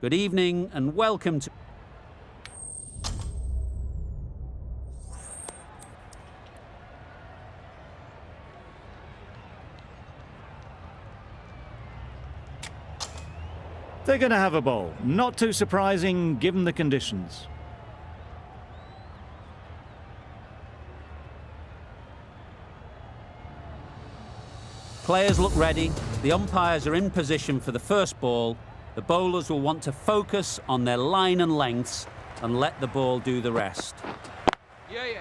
Good evening and welcome to... They're going to have a bowl. Not too surprising given the conditions. Players look ready. The umpires are in position for the first ball. The bowlers will want to focus on their line and lengths and let the ball do the rest. Yeah.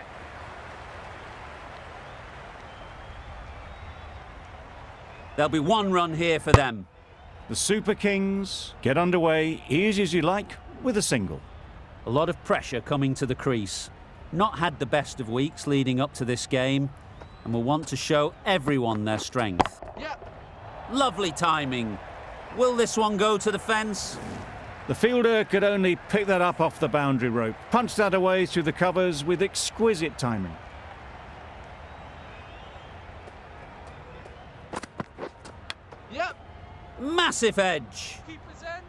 There'll be one run here for them. The Super Kings get underway easy as you like with a single. A lot of pressure coming to the crease. Not had the best of weeks leading up to this game and will want to show everyone their strength. Yeah. Lovely timing. Will this one go to the fence? The fielder could only pick that up off the boundary rope. Punched that away through the covers with exquisite timing. Yep. Massive edge. Keepers in.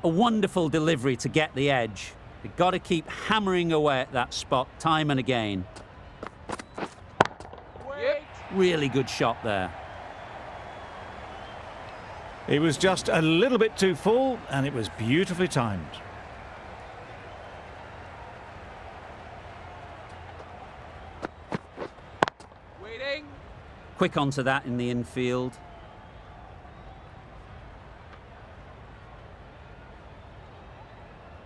A wonderful delivery to get the edge. They've got to keep hammering away at that spot time and again. Wait. Really good shot there. It was just a little bit too full and it was beautifully timed. Waiting. Quick onto that in the infield.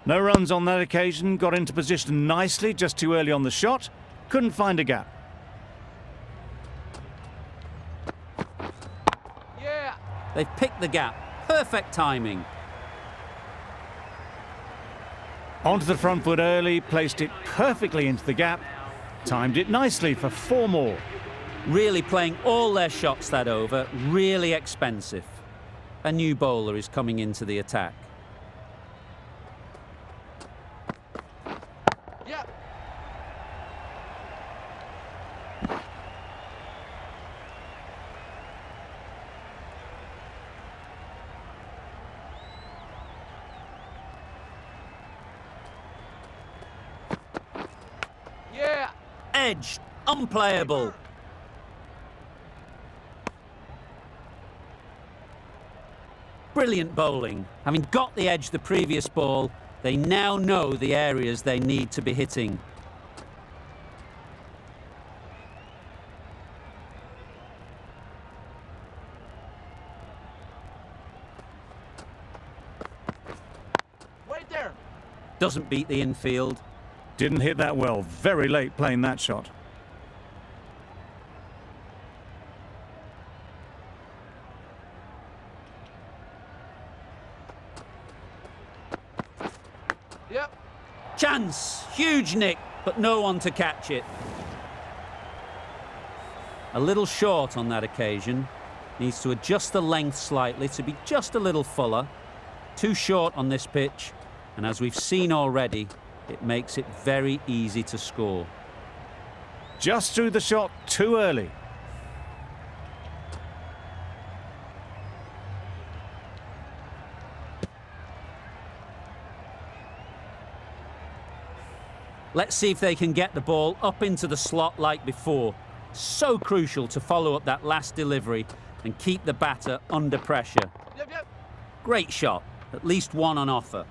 No runs on that occasion, got into position nicely just too early on the shot. Couldn't find a gap. Yeah. They've picked the gap. Perfect timing. Onto the front foot early, placed it perfectly into the gap. Timed it nicely for 4 more. Really playing all their shots that over. Really expensive. A new bowler is coming into the attack. Yep. Yeah. Edge. Unplayable. Brilliant bowling. Having got the edge the previous ball, they now know the areas they need to be hitting. Wait there. Doesn't beat the infield. Didn't hit that well. Very late playing that shot. Yep. Chance. Huge nick, but no one to catch it. A little short on that occasion. Needs to adjust the length slightly to be just a little fuller. Too short on this pitch, and as we've seen already, it makes it very easy to score. Just threw the shot too early. Let's see if they can get the ball up into the slot like before. So crucial to follow up that last delivery and keep the batter under pressure. Yep. Great shot, at least one on offer.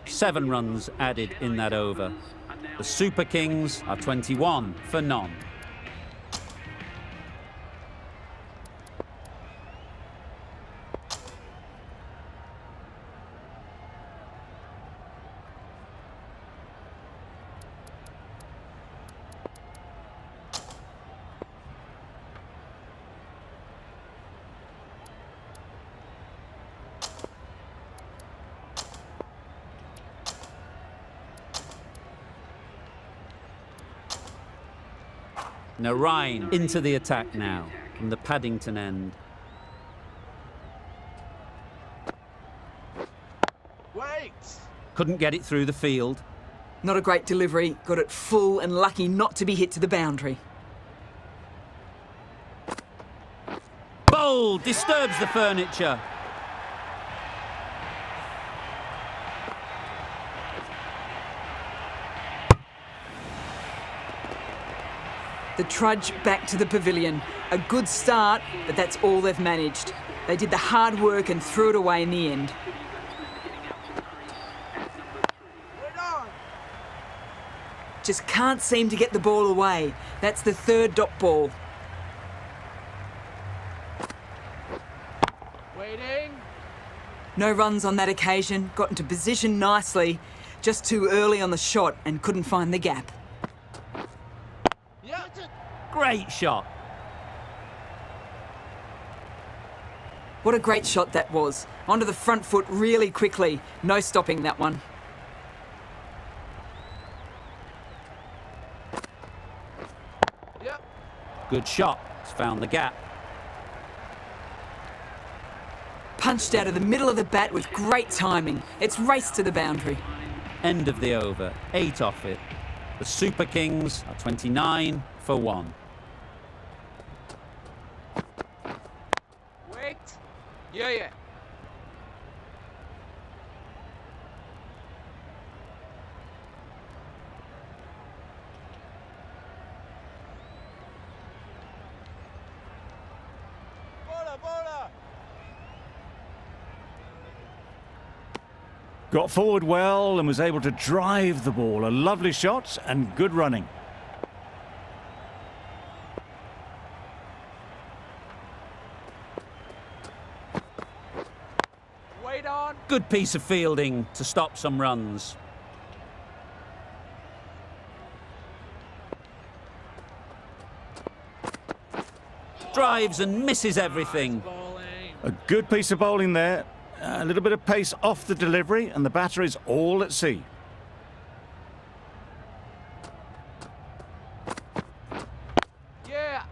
7 runs added in that over. The Super Kings are 21 for none. Narine into the attack now from the Paddington end. Wait. Couldn't get it through the field. Not a great delivery, got it full and lucky not to be hit to the boundary. Bold, disturbs the furniture. The trudge back to the pavilion. A good start, but that's all they've managed. They did the hard work and threw it away in the end. Wait on. Just can't seem to get the ball away. That's the third dot ball. Waiting. No runs on that occasion, got into position nicely, just too early on the shot and couldn't find the gap. Yep. Great shot. What a great shot that was. Onto the front foot really quickly. No stopping that one. Yep. Good shot. It's found the gap. Punched out of the middle of the bat with great timing. It's raced to the boundary. End of the over. 8 off it. The Super Kings are 29 for 1. Wait. Yeah. Bola. Got forward well and was able to drive the ball. A lovely shot and good running. Wait on. Good piece of fielding to stop some runs. Drives and misses everything. Bowling. A good piece of bowling there. A little bit of pace off the delivery and the batter is all at sea. Yeah.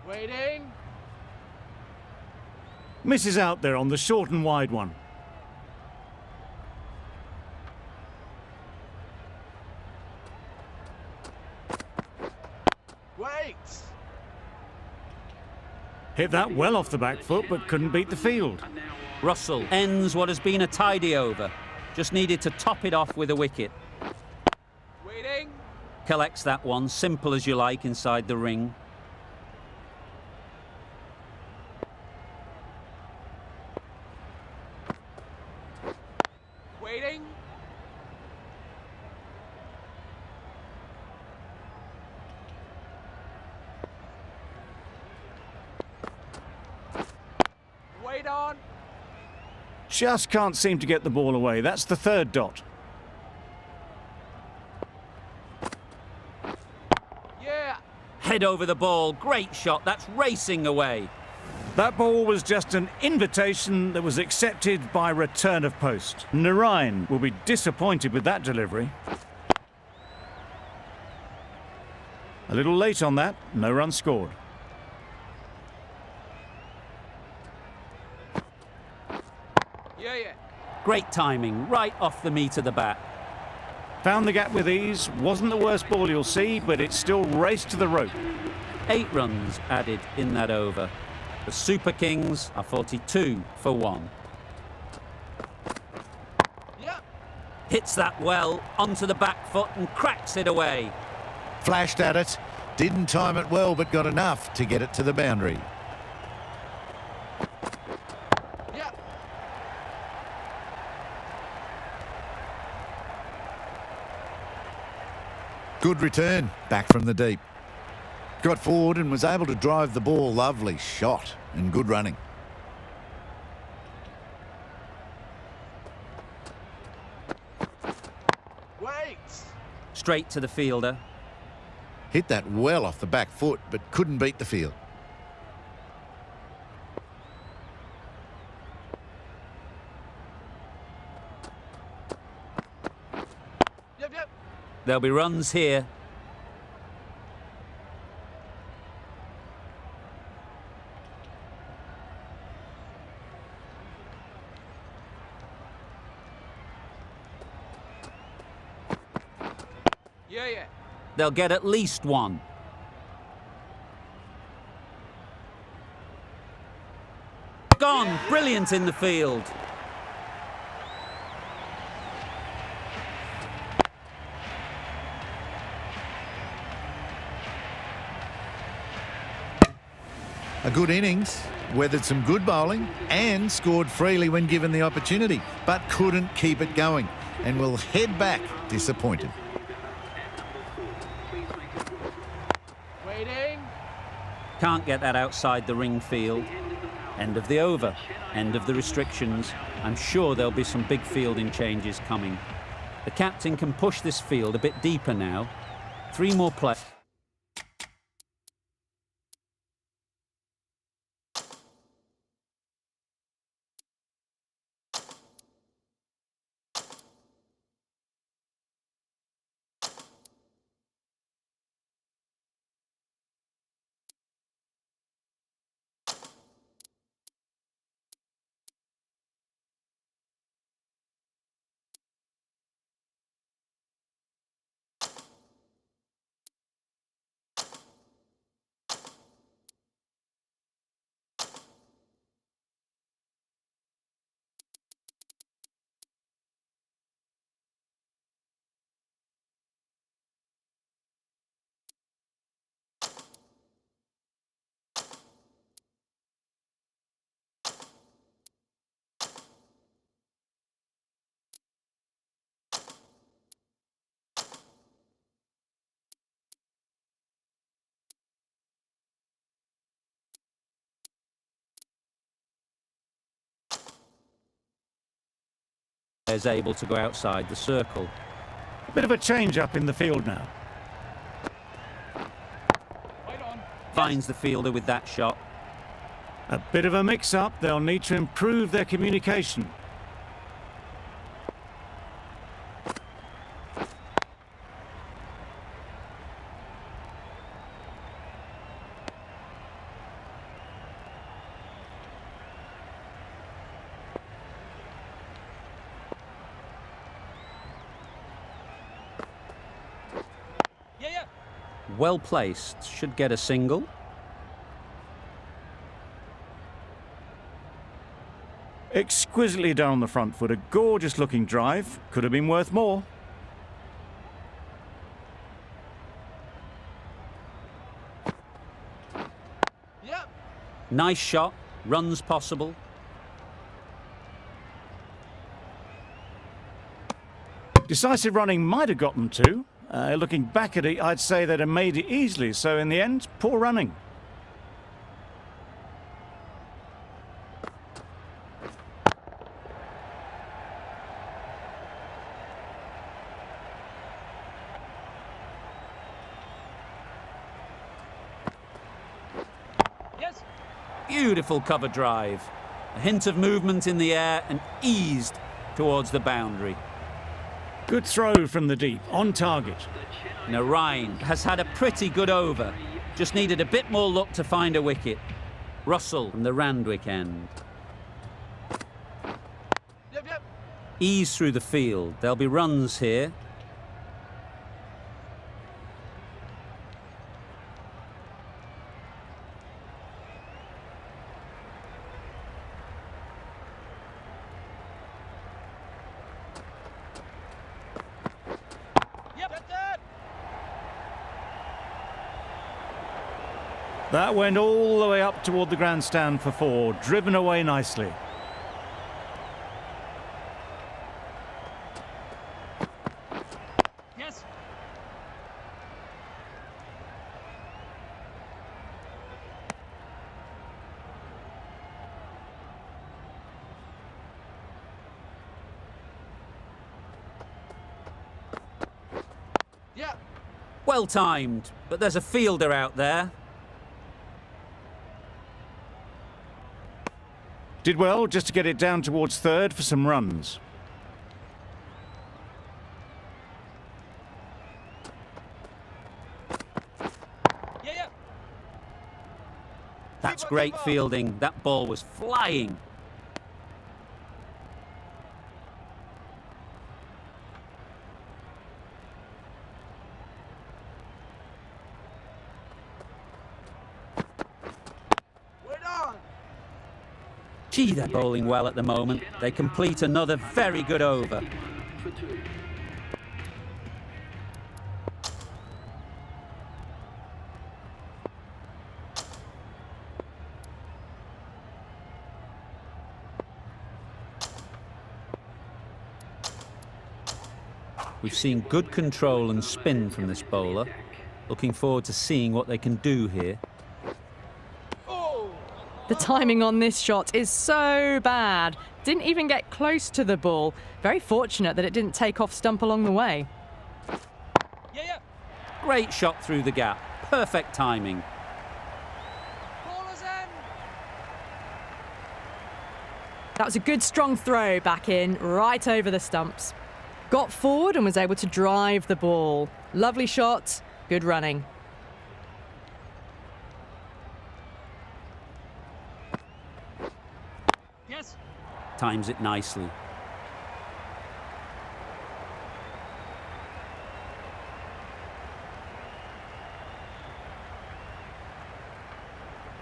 Waiting. Misses out there on the short and wide one. Wait. Hit that well off the back foot but couldn't beat the field. Russell ends what has been a tidy over. Just needed to top it off with a wicket. Waiting. Collects that one, simple as you like, inside the ring. Waiting. Wait on. Just can't seem to get the ball away. That's the third dot. Yeah. Head over the ball. Great shot. That's racing away. That ball was just an invitation that was accepted by return of post. Narayan will be disappointed with that delivery. A little late on that, no run scored. Yeah. Great timing, right off the meat of the bat. Found the gap with ease, wasn't the worst ball you'll see, but it still raced to the rope. 8 runs added in that over. The Super Kings are 42 for 1. Yep. Hits that well onto the back foot and cracks it away. Flashed at it, didn't time it well, but got enough to get it to the boundary. Yep. Good return, back from the deep. Got forward and was able to drive the ball. Lovely shot and good running. Wait. Straight to the fielder. Hit that well off the back foot, but couldn't beat the field. Yep. There'll be runs here. Yeah, yeah. They'll get at least one. Gone! Brilliant in the field. A good innings, weathered some good bowling and scored freely when given the opportunity, but couldn't keep it going and will head back disappointed. Waiting. Can't get that outside the ring field. End of the over. End of the restrictions. I'm sure there'll be some big fielding changes coming. The captain can push this field a bit deeper now. 3 more players. Is able to go outside the circle. Bit of a change up in the field now. Wait on. Finds the fielder with that shot. A bit of a mix-up. They'll need to improve their communication. Yeah, yeah. Well placed. Should get a single. Exquisitely down the front foot. A gorgeous looking drive. Could have been worth more. Yep. Nice shot. Runs possible. Decisive running might have got them to. Looking back at it, I'd say they'd have made it easily. So in the end, poor running. Yes. Beautiful cover drive. A hint of movement in the air and eased towards the boundary. Good throw from the deep, on target. Narine has had a pretty good over. Just needed a bit more luck to find a wicket. Russell from the Randwick end. Yep, yep. Ease through the field. There'll be runs here. Yep. That's it. That went all the way up toward the grandstand for 4, driven away nicely. Yes. Yeah. Well timed, but there's a fielder out there. Did well just to get it down towards 3rd for some runs. Yeah, yeah. That's great fielding. That ball was flying. Gee, they're bowling well at the moment. They complete another very good over. We've seen good control and spin from this bowler. Looking forward to seeing what they can do here. The timing on this shot is so bad. Didn't even get close to the ball. Very fortunate that it didn't take off stump along the way. Yeah, yeah. Great shot through the gap. Perfect timing. Ballers in. That was a good strong throw back in, right over the stumps. Got forward and was able to drive the ball. Lovely shot, good running. Yes. Times it nicely.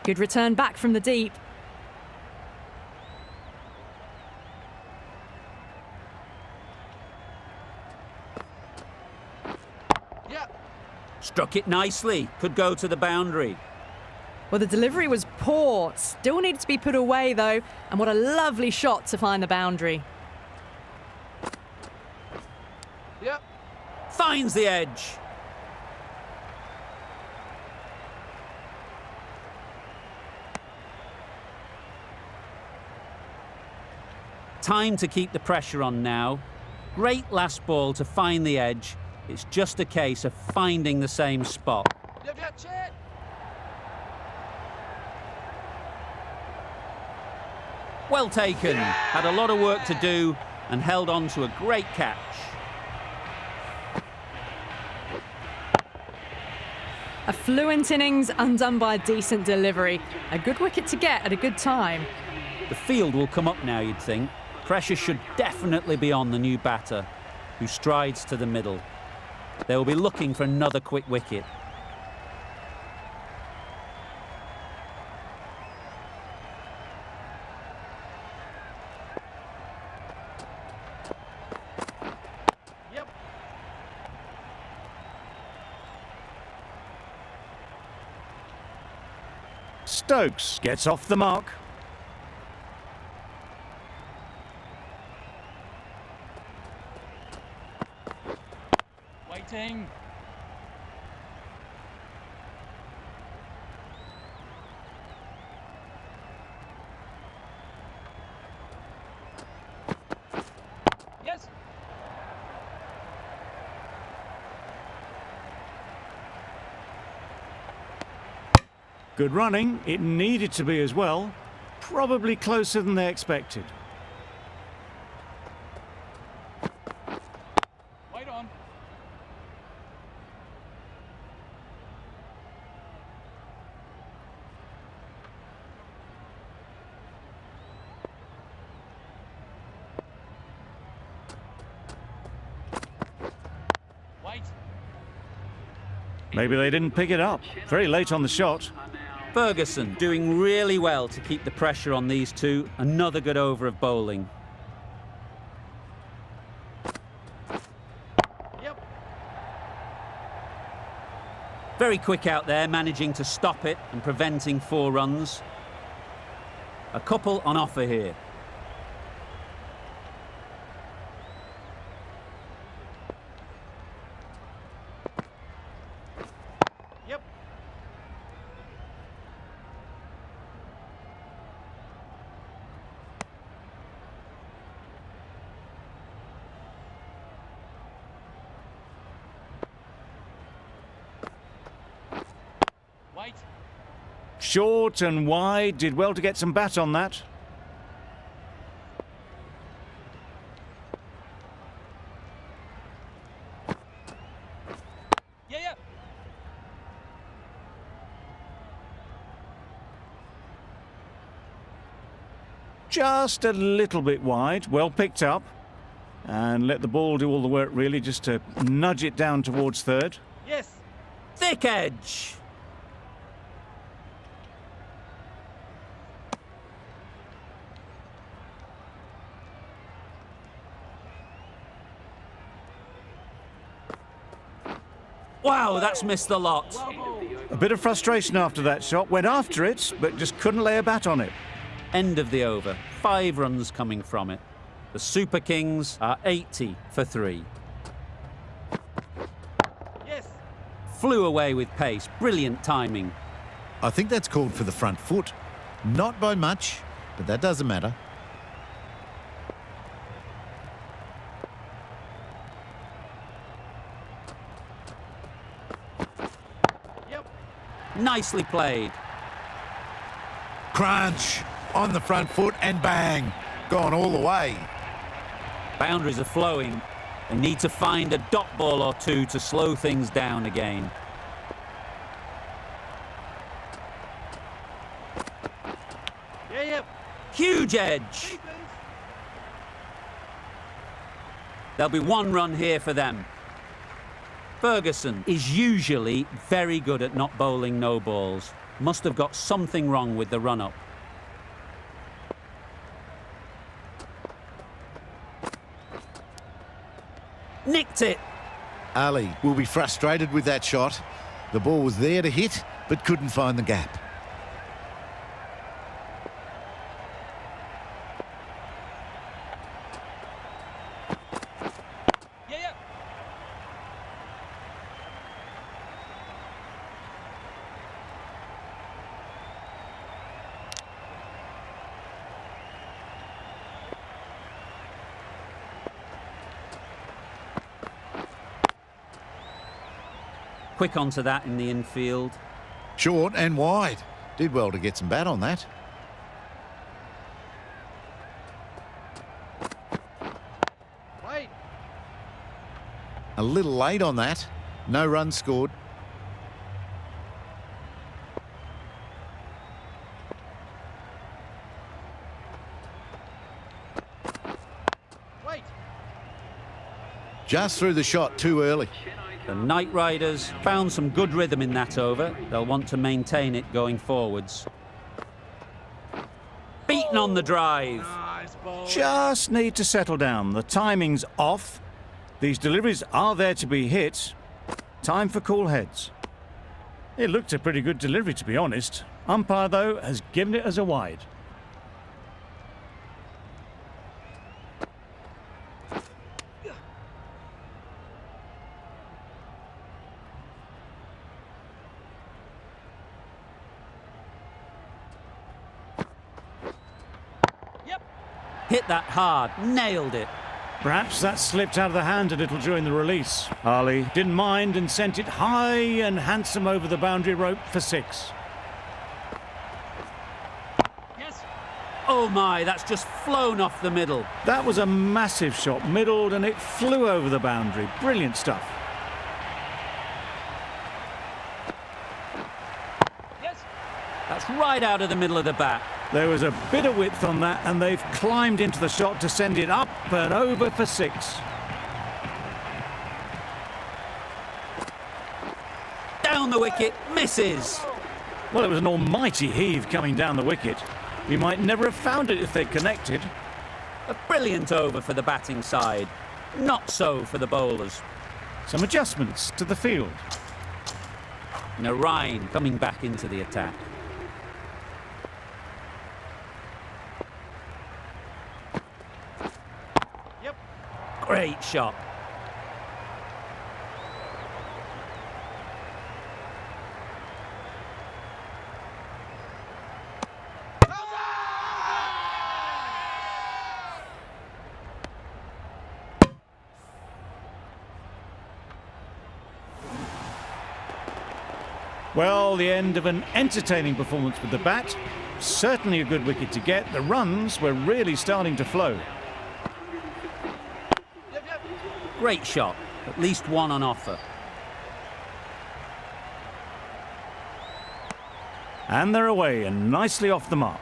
Good return back from the deep. Yeah. Struck it nicely. Could go to the boundary. Well, the delivery was poor. Still needed to be put away, though. And what a lovely shot to find the boundary. Yep. Finds the edge. Time to keep the pressure on now. Great last ball to find the edge. It's just a case of finding the same spot. Yep, yep, check. Well taken. Had a lot of work to do and held on to a great catch. A fluent innings undone by a decent delivery. A good wicket to get at a good time. The field will come up now, you'd think. Pressure should definitely be on the new batter, who strides to the middle. They will be looking for another quick wicket. Yep. Stokes gets off the mark. Waiting. Yes. Good running. It needed to be as well. Probably closer than they expected. Wait on. Wait. Maybe they didn't pick it up. Very late on the shot. Ferguson doing really well to keep the pressure on these two. Another good over of bowling. Yep. Very quick out there, managing to stop it and preventing 4 runs. A couple on offer here. Yep. Wait. Short and wide. Did well to get some bat on that. Yeah, yeah. Just a little bit wide. Well picked up. And let the ball do all the work, really, just to nudge it down towards third. Yes. Thick edge. Wow, that's missed the lot. A bit of frustration after that shot. Went after it, but just couldn't lay a bat on it. End of the over. 5 runs coming from it. The Super Kings are 80 for 3. Yes. Flew away with pace. Brilliant timing. I think that's called for the front foot. Not by much, but that doesn't matter. Yep. Nicely played. Crunch on the front foot and bang. Gone all the way. Boundaries are flowing. They need to find a dot ball or two to slow things down again. Yeah, yeah. Huge edge. There'll be 1 run here for them. Ferguson is usually very good at not bowling no balls. Must have got something wrong with the run-up. Nicked it. Ali will be frustrated with that shot. The ball was there to hit, but couldn't find the gap. Yeah, yeah. Quick onto that in the infield. Short and wide. Did well to get some bat on that. Wait. A little late on that. No runs scored. Wait. Just threw the shot too early. The Knight Riders found some good rhythm in that over. They'll want to maintain it going forwards. Beaten on the drive. Nice ball. Just need to settle down. The timing's off. These deliveries are there to be hit. Time for cool heads. It looked a pretty good delivery, to be honest. Umpire, though, has given it as a wide. Yep. Hit that hard. Nailed it. Perhaps that slipped out of the hand a little during the release. Ali didn't mind and sent it high and handsome over the boundary rope for 6. Yes. Oh my, that's just flown off the middle. That was a massive shot, middled, and it flew over the boundary. Brilliant stuff. Yes. That's right out of the middle of the bat. There was a bit of width on that, and they've climbed into the shot to send it up and over for 6. Down the wicket, misses. Well, it was an almighty heave coming down the wicket. We might never have found it if they'd connected. A brilliant over for the batting side. Not so for the bowlers. Some adjustments to the field. Narain coming back into the attack. Yep. Great shot. Well, the end of an entertaining performance with the bat. Certainly a good wicket to get. The runs were really starting to flow. Yep, yep. Great shot. At least one on offer. And they're away and nicely off the mark.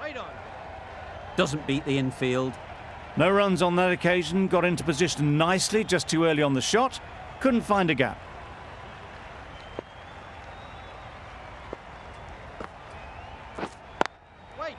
Right on. Doesn't beat the infield. No runs on that occasion. Got into position nicely, just too early on the shot. Couldn't find a gap. Wait.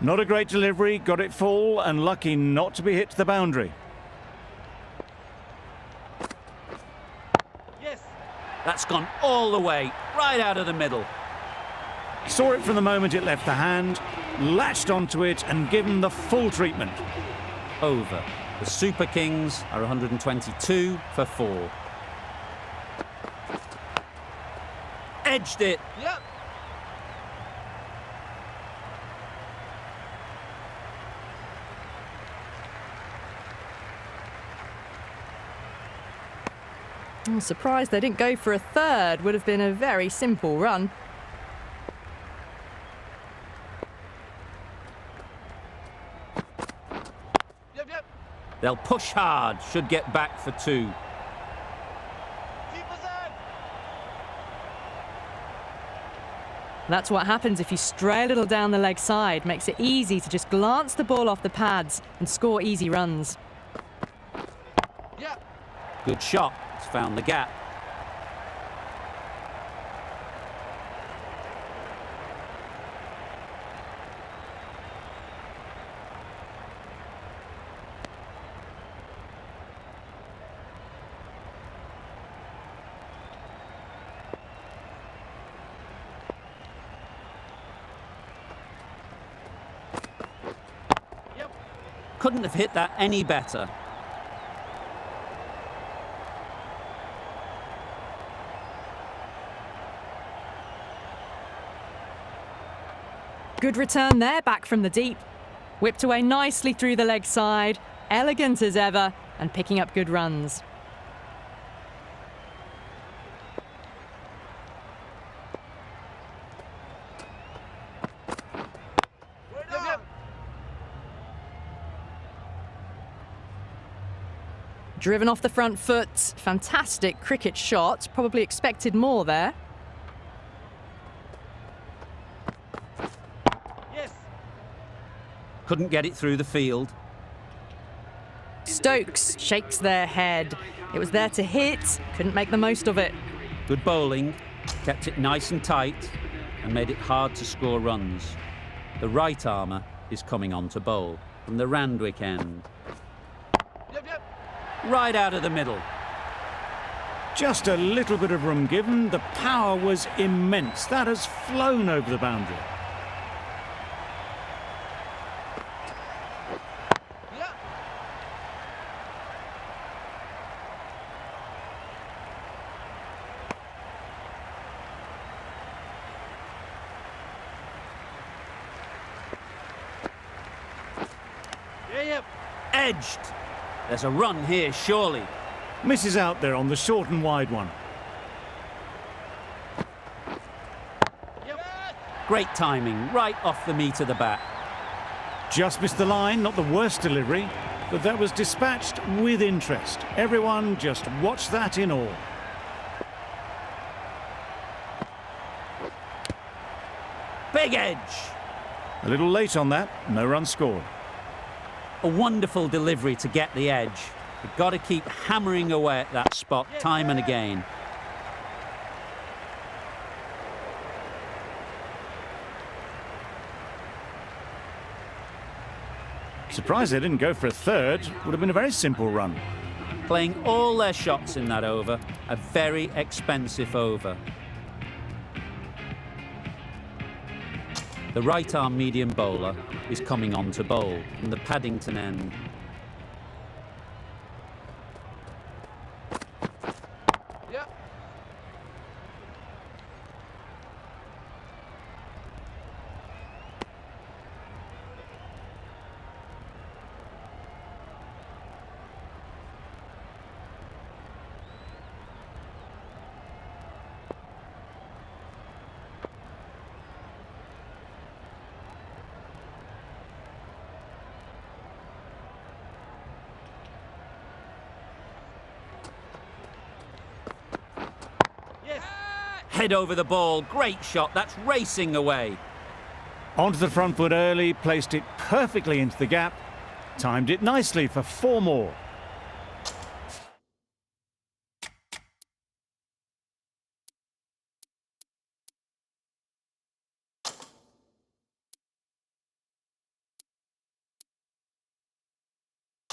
Not a great delivery, got it full and lucky not to be hit to the boundary. Yes. That's gone all the way, right out of the middle. Saw it from the moment it left the hand, latched onto it and given the full treatment. Over. The Super Kings are 122 for 4. Edged it. Yep. I'm surprised they didn't go for a third. Would have been a very simple run. Yep, yep. They'll push hard, should get back for 2. Keep us on. That's what happens if you stray a little down the leg side. Makes it easy to just glance the ball off the pads and score easy runs. Yeah. Good shot. It's found the gap. Yep. Couldn't have hit that any better. Good return there, back from the deep. Whipped away nicely through the leg side, elegant as ever, and picking up good runs. Yep, yep. Driven off the front foot, fantastic cricket shot, probably expected more there. Yes. Couldn't get it through the field. Stokes shakes their head. It was there to hit, couldn't make the most of it. Good bowling, kept it nice and tight, and made it hard to score runs. The right armour is coming on to bowl from the Randwick end. Yep, yep. Right out of the middle. Just a little bit of room given, the power was immense. That has flown over the boundary. Yep. Yeah, yep. Edged. There's a run here, surely. Misses out there on the short and wide one. Yep. Great timing, right off the meat of the bat. Just missed the line, not the worst delivery, but that was dispatched with interest. Everyone just watched that in awe. Big edge. A little late on that, no run scored. A wonderful delivery to get the edge. You've got to keep hammering away at that spot time and again. Surprised they didn't go for a third. Would have been a very simple run. Playing all their shots in that over, a very expensive over. The right arm medium bowler is coming on to bowl from the Paddington end. Yep. Yes. Head over the ball, great shot, that's racing away. Onto the front foot early, placed it perfectly into the gap, timed it nicely for 4 more.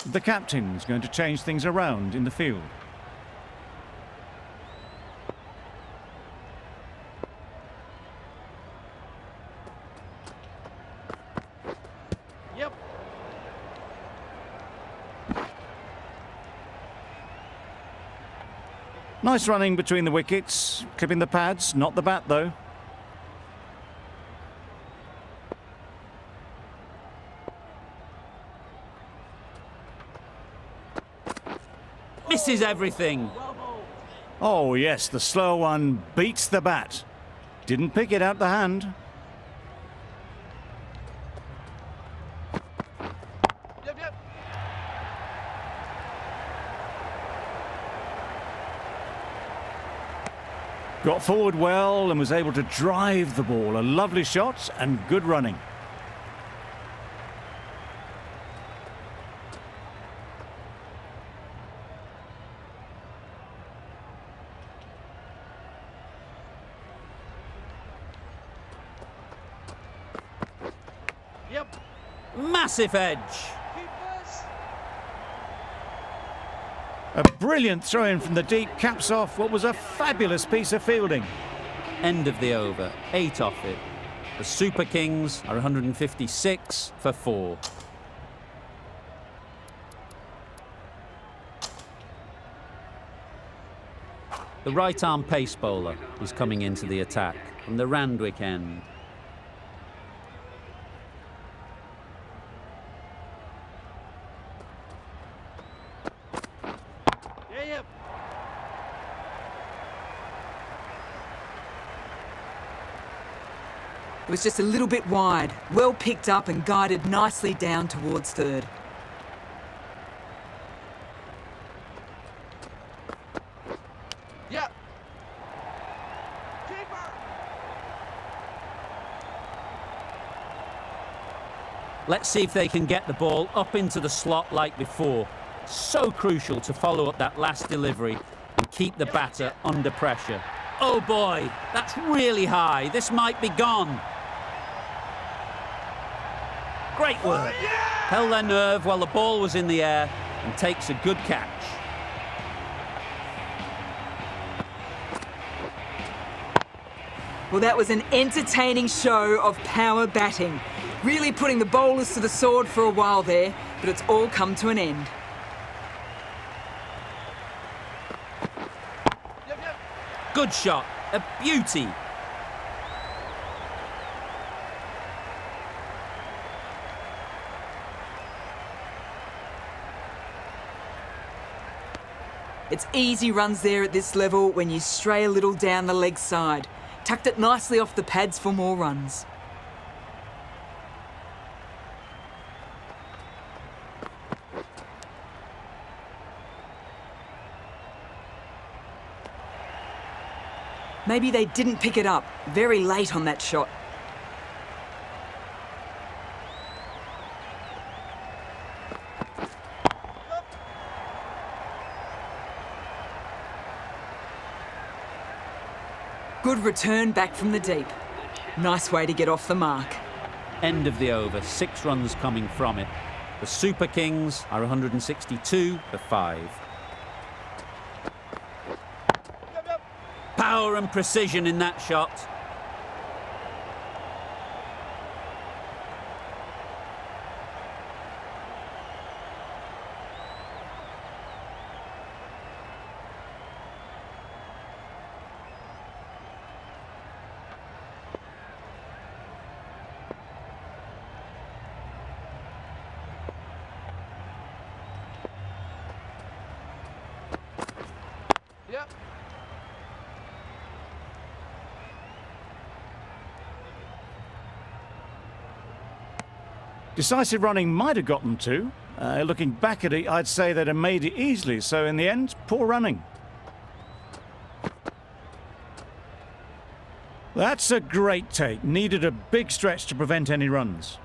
The captain's going to change things around in the field. Yep. Nice running between the wickets, clipping the pads, not the bat though. Misses everything. Oh yes, the slow one beats the bat. Didn't pick it out the hand. Yep, yep. Got forward well and was able to drive the ball. A lovely shot and good running. Yep. Massive edge. Keepers. A brilliant throw-in from the deep caps off what was a fabulous piece of fielding. End of the over. 8 off it. The Super Kings are 156 for 4. The right-arm pace bowler is coming into the attack from the Randwick end. Yeah, yep. It was just a little bit wide, well picked up and guided nicely down towards third. Yep. Keeper. Let's see if they can get the ball up into the slot like before. So crucial to follow up that last delivery and keep the batter under pressure. Oh boy, that's really high. This might be gone. Great work. Held their nerve while the ball was in the air and takes a good catch. Well, that was an entertaining show of power batting. Really putting the bowlers to the sword for a while there, but it's all come to an end. Yep, yep. Good shot, a beauty. It's easy runs there at this level when you stray a little down the leg side. Tucked it nicely off the pads for more runs. Maybe they didn't pick it up. Very late on that shot. Good return back from the deep. Nice way to get off the mark. End of the over, 6 runs coming from it. The Super Kings are 162 for 5. Yep, yep. Power and precision in that shot. Yep. Decisive running might have got them to. Looking back at it, I'd say they'd have made it easily. So in the end, poor running. That's a great take. Needed a big stretch to prevent any runs.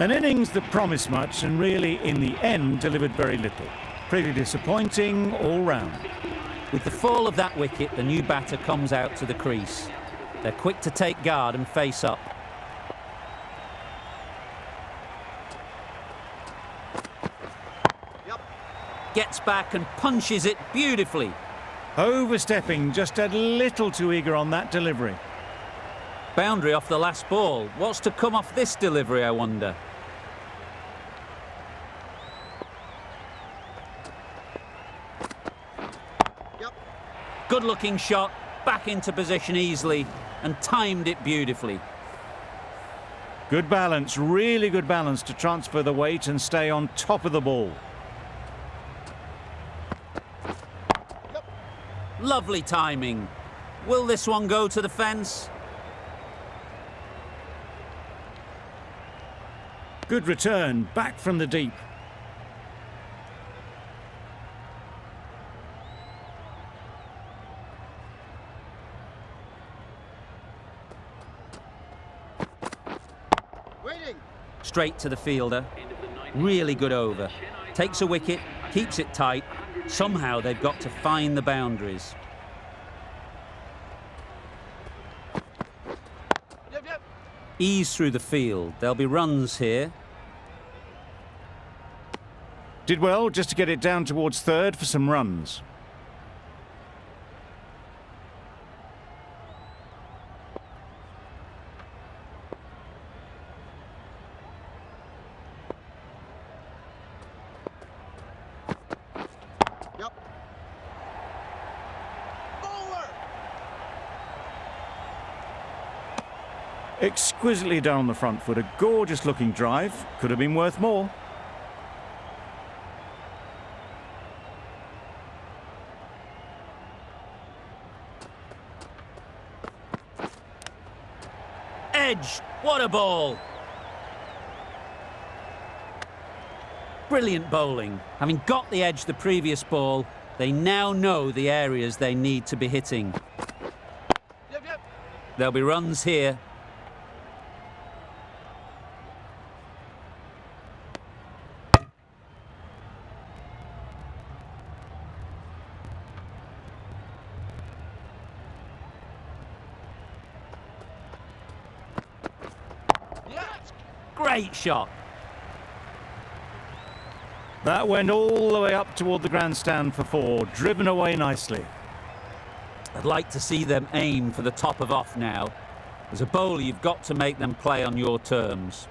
An innings that promised much and really, in the end, delivered very little. Pretty disappointing all round. With the fall of that wicket, the new batter comes out to the crease. They're quick to take guard and face up. Yep. Gets back and punches it beautifully. Overstepping, just a little too eager on that delivery. Boundary off the last ball. What's to come off this delivery, I wonder? Yep. Good-looking shot, back into position easily, and timed it beautifully. Good balance, really good balance to transfer the weight and stay on top of the ball. Lovely timing. Will this one go to the fence? Good return, back from the deep. Waiting. Straight to the fielder. Really good over. Takes a wicket, keeps it tight. Somehow they've got to find the boundaries. Yep, yep. Ease through the field. There'll be runs here. Did well just to get it down towards third for some runs. Yep. Bowler. Exquisitely done on the front foot. A gorgeous looking drive. Could have been worth more. Edge. What a ball. Brilliant bowling. Having got the edge the previous ball, they now know the areas they need to be hitting. Yep, yep. There'll be runs here. Yes. Great shot. That went all the way up toward the grandstand for four, driven away nicely. I'd like to see them aim for the top of off now. As a bowler, you've got to make them play on your terms.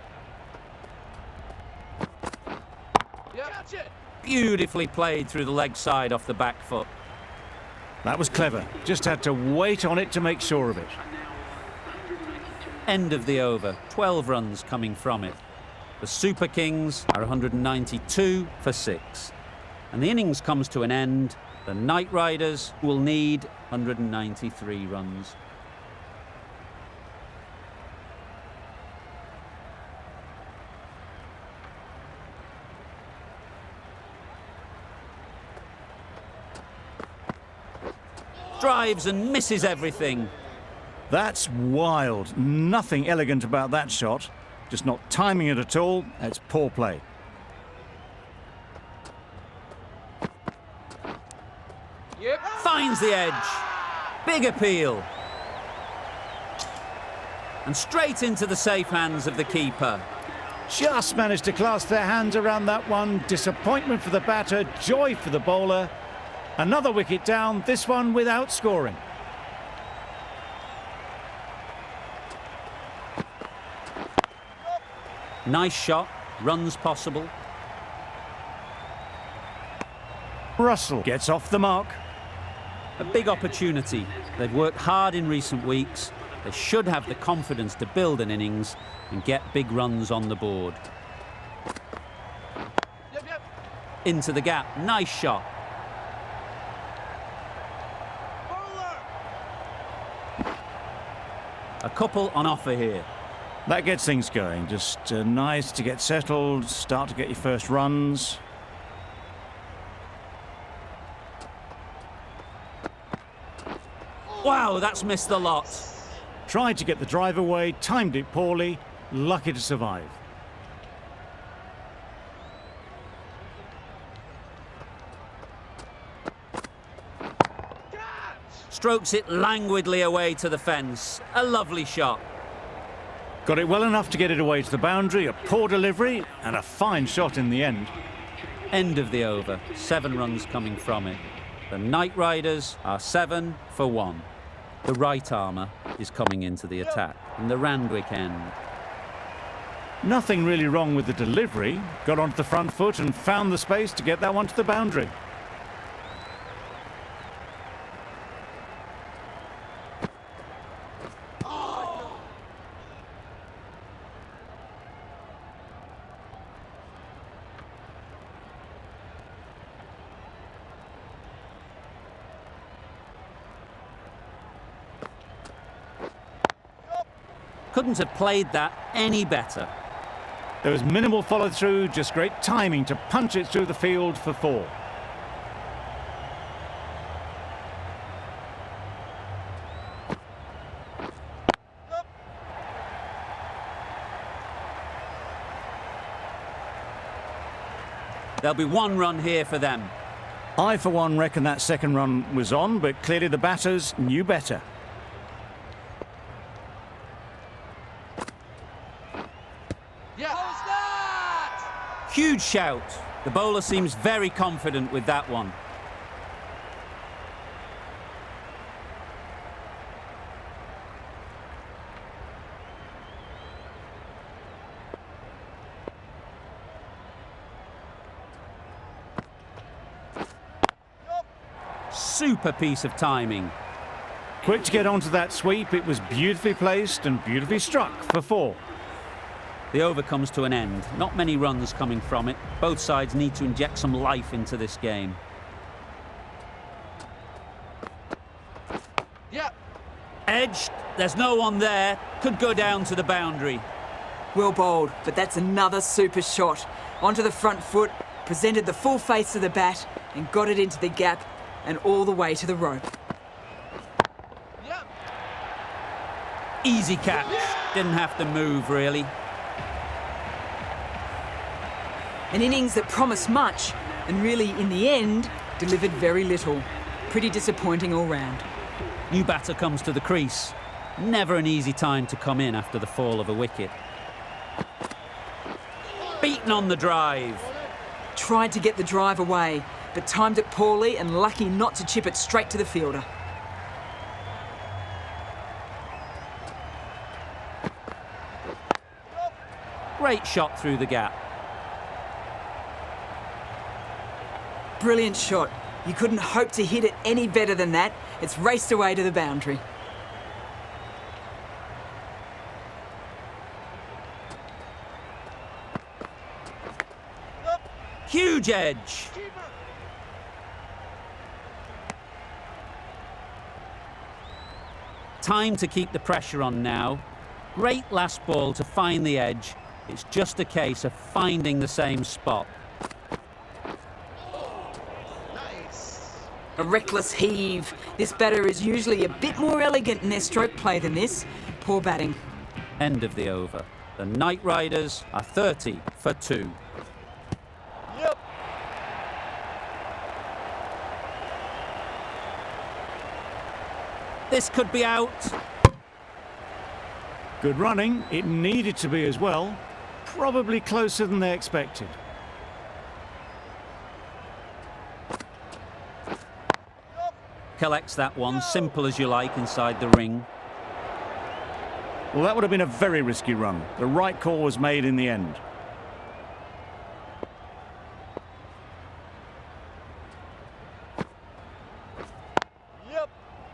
Yep. Catch it. Beautifully played through the leg side off the back foot. That was clever. Just had to wait on it to make sure of it. End of the over. 12 runs coming from it. The Super Kings are 192 for 6. And the innings comes to an end. The Knight Riders will need 193 runs. Drives and misses everything. That's wild. Nothing elegant about that shot. Just not timing it at all. It's poor play. Yep. Finds the edge. Big appeal. And straight into the safe hands of the keeper. Just managed to clasp their hands around that one. Disappointment for the batter, joy for the bowler. Another wicket down, this one without scoring. Nice shot. Runs possible. Russell gets off the mark. A big opportunity. They've worked hard in recent weeks. They should have the confidence to build an innings and get big runs on the board. Yep, yep. Into the gap. Nice shot. Bowler. A couple on offer here. That gets things going. Just nice to get settled, start to get your first runs. Wow, that's missed the lot. Tried to get the drive away, timed it poorly, lucky to survive. strokes it languidly away to the fence. A lovely shot. Got it well enough to get it away to the boundary, a poor delivery, and a fine shot in the end. End of the over. 7 runs coming from it. The Knight Riders are 7 for 1. The right armour is coming into the attack in the Randwick end. Nothing really wrong with the delivery. Got onto the front foot and found the space to get that one to the boundary. Couldn't have played that any better. There was minimal follow-through, just great timing to punch it through the field for 4. There'll be 1 run here for them. I, for one, reckon that second run was on, but clearly the batters knew better. Yeah. How's that? Huge shout. The bowler seems very confident with that one. Super piece of timing. Quick to get onto that sweep, it was beautifully placed and beautifully struck for 4. The over comes to an end. Not many runs coming from it. Both sides need to inject some life into this game. Yeah. Edged. There's no one there. Could go down to the boundary. Well bowled, but that's another super shot. Onto the front foot, presented the full face of the bat and got it into the gap and all the way to the rope. Yeah. Easy catch. Didn't have to move, really. An innings that promised much and really, in the end, delivered very little. Pretty disappointing all round. New batter comes to the crease. Never an easy time to come in after the fall of a wicket. Beaten on the drive. Tried to get the drive away, but timed it poorly and lucky not to chip it straight to the fielder. Great shot through the gap. Brilliant shot. You couldn't hope to hit it any better than that. It's raced away to the boundary. Huge edge. Time to keep the pressure on now. Great last ball to find the edge. It's just a case of finding the same spot. A reckless heave. This batter is usually a bit more elegant in their stroke play than this. Poor batting. End of the over. The Knight Riders are 30 for 2. Yep. This could be out. Good running, it needed to be as well. Probably closer than they expected. Collects that one, simple as you like, inside the ring. Well, that would have been a very risky run. The right call was made in the end. Yep.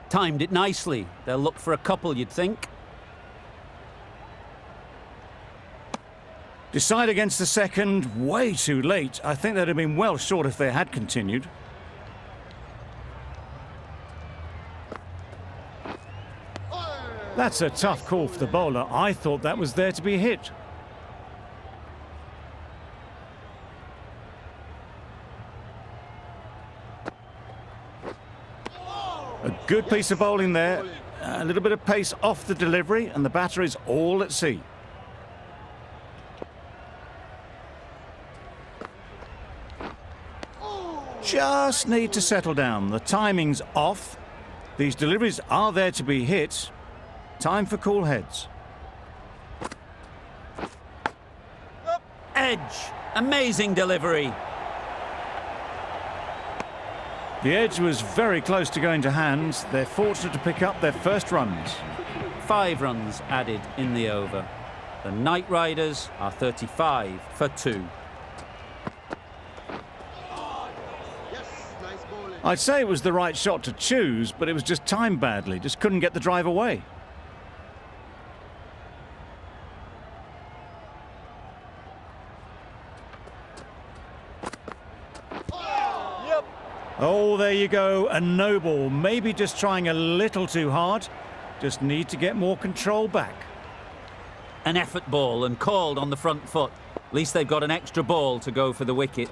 Timed it nicely. They'll look for a couple, you'd think. Decide against the second, way too late. I think they'd have been well short if they had continued. That's a tough call for the bowler. I thought that was there to be hit. A good piece of bowling there. A little bit of pace off the delivery, and the batter is all at sea. Just need to settle down. The timing's off. These deliveries are there to be hit. Time for cool heads. Edge. Amazing delivery. The edge was very close to going to hands. They're fortunate to pick up their first runs. 5 runs added in the over. The Knight Riders are 35 for 2. I'd say it was the right shot to choose, but it was just timed badly. Just couldn't get the drive away. Yep. Oh, there you go. A no ball. Maybe just trying a little too hard. Just need to get more control back. An effort ball and called on the front foot. At least they've got an extra ball to go for the wicket.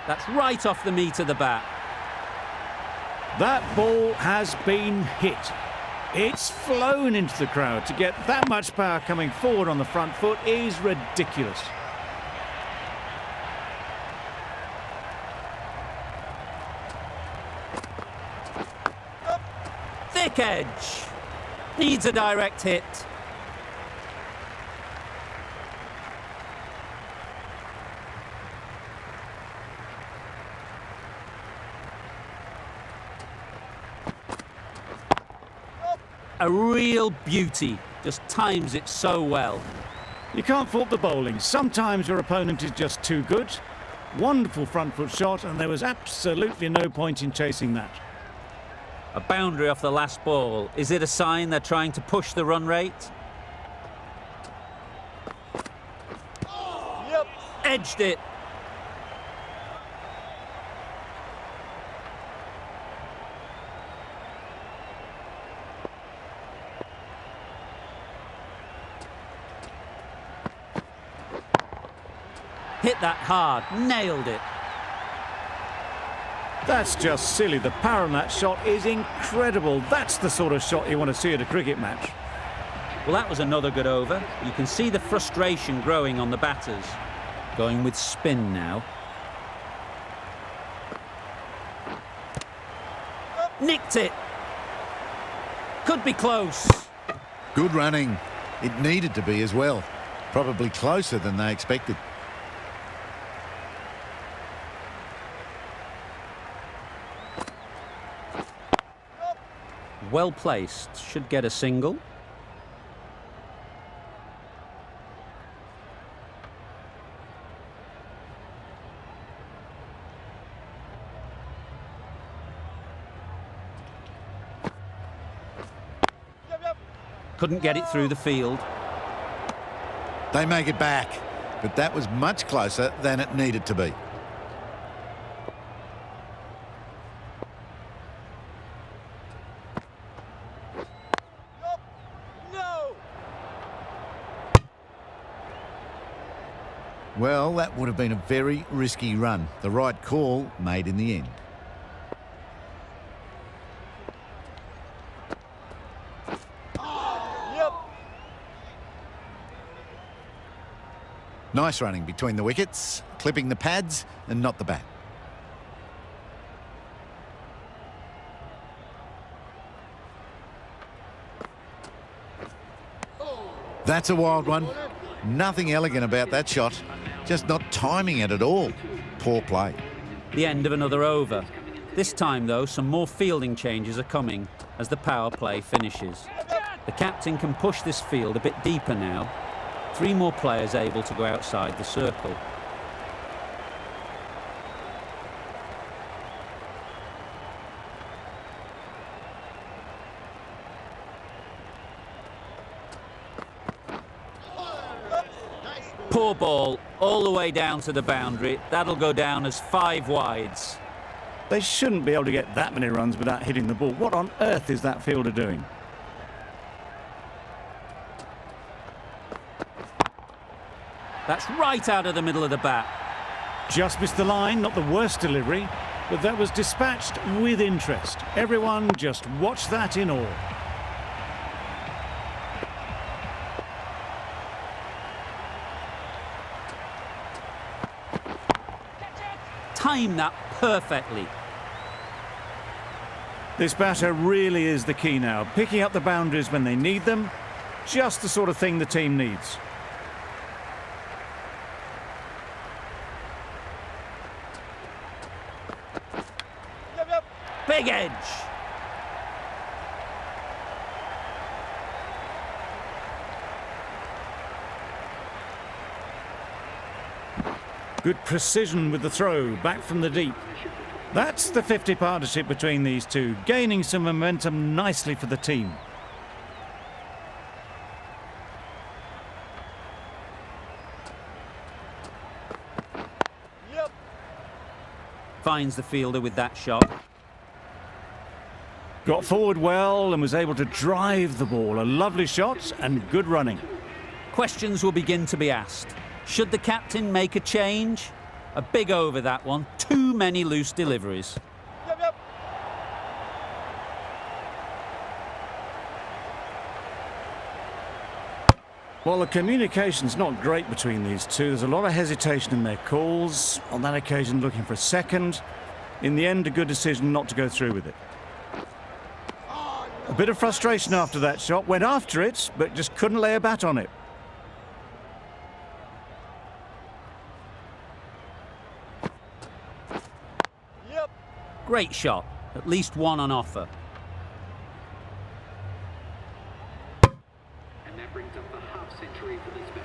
That's right off the meat of the bat. That ball has been hit. It's flown into the crowd. To get that much power coming forward on the front foot is ridiculous. Thick edge. Needs a direct hit. A real beauty. Just times it so well. You can't fault the bowling. Sometimes your opponent is just too good. Wonderful front foot shot, and there was absolutely no point in chasing that. A boundary off the last ball. Is it a sign they're trying to push the run rate? Yep. Edged it. Hit that hard, nailed it. That's just silly. The power on that shot is incredible. That's the sort of shot you want to see at a cricket match. Well, that was another good over. You can see the frustration growing on the batters. Going with spin now. Nicked it. Could be close. Good running. It needed to be as well. Probably closer than they expected. Well placed. Should get a single. Couldn't get it through the field. They make it back, but that was much closer than it needed to be. No. Well, that would have been a very risky run. The right call made in the end. Yep. Nice running between the wickets, clipping the pads and not the bat. That's a wild one. Nothing elegant about that shot. Just not timing it at all. Poor play. The end of another over. This time, though, some more fielding changes are coming as the power play finishes. The captain can push this field a bit deeper now. 3 more players able to go outside the circle. Poor ball, all the way down to the boundary. That'll go down as 5 wides. They shouldn't be able to get that many runs without hitting the ball. What on earth is that fielder doing? That's right out of the middle of the bat. Just missed the line, not the worst delivery, but that was dispatched with interest. Everyone just watch that in awe. Time that perfectly. This batter really is the key now, picking up the boundaries when they need them, just the sort of thing the team needs. Yep. Big edge. Good precision with the throw, back from the deep. That's the 50 partnership between these two, gaining some momentum nicely for the team. Yep. Finds the fielder with that shot. Got forward well and was able to drive the ball. A lovely shot and good running. Questions will begin to be asked. Should the captain make a change? A big over that one. Too many loose deliveries. Yep. Well, the communication's not great between these two. There's a lot of hesitation in their calls. On that occasion, looking for a second. In the end, a good decision not to go through with it. A bit of frustration after that shot. Went after it, but just couldn't lay a bat on it. Yep. Great shot. At least one on offer.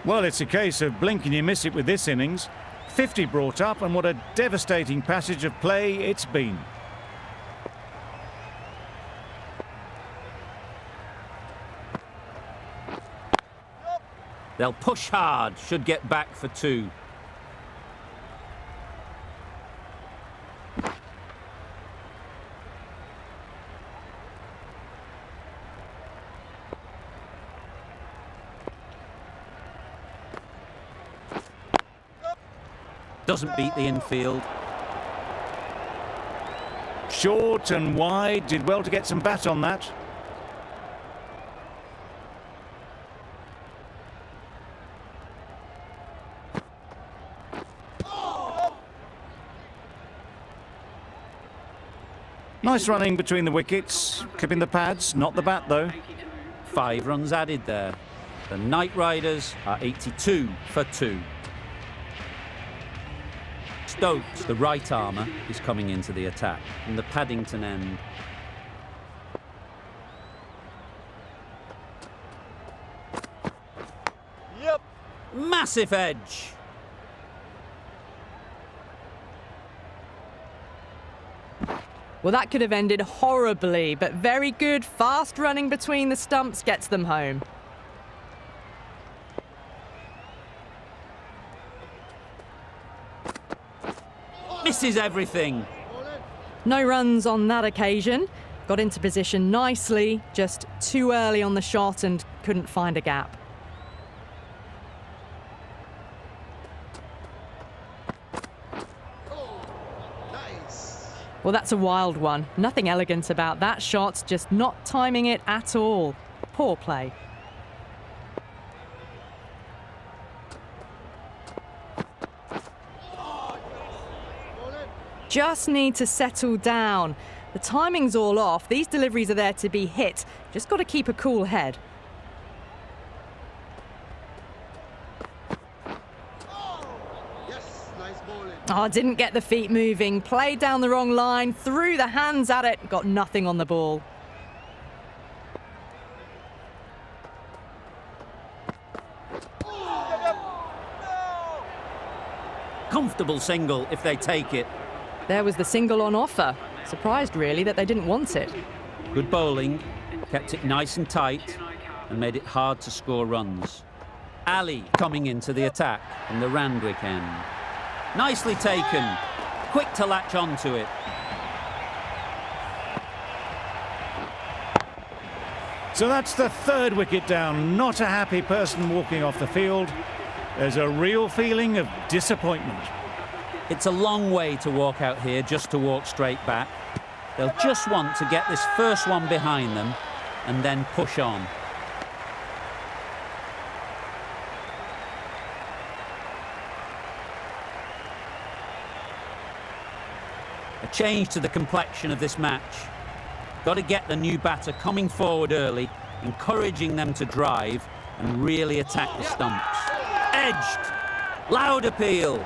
Well, it's a case of blink and you miss it with this innings. 50 brought up, and what a devastating passage of play it's been. They'll push hard. Should get back for two. Doesn't beat the infield. Short and wide, did well to get some bat on that. Nice running between the wickets, clipping the pads, not the bat though. 5 runs added there. The Knight Riders are 82 for 2. Stokes, the right armour, is coming into the attack from the Paddington end. Yep. Massive edge. Well, that could have ended horribly, but very good. Fast running between the stumps gets them home. Misses everything. No runs on that occasion. Got into position nicely, just too early on the shot and couldn't find a gap. Well, that's a wild one. Nothing elegant about that shot, just not timing it at all. Poor play. Just need to settle down. The timing's all off. These deliveries are there to be hit. Just got to keep a cool head. Oh, didn't get the feet moving. Played down the wrong line, threw the hands at it, got nothing on the ball. Comfortable single if they take it. There was the single on offer. Surprised, really, that they didn't want it. Good bowling, kept it nice and tight, and made it hard to score runs. Ali coming into the attack from the Randwick end. Nicely taken, quick to latch onto it. So that's the 3rd wicket down. Not a happy person walking off the field. There's a real feeling of disappointment. It's a long way to walk out here just to walk straight back. They'll just want to get this first one behind them and then push on. A change to the complexion of this match. Got to get the new batter coming forward early, encouraging them to drive and really attack the stumps. Edged. Loud appeal.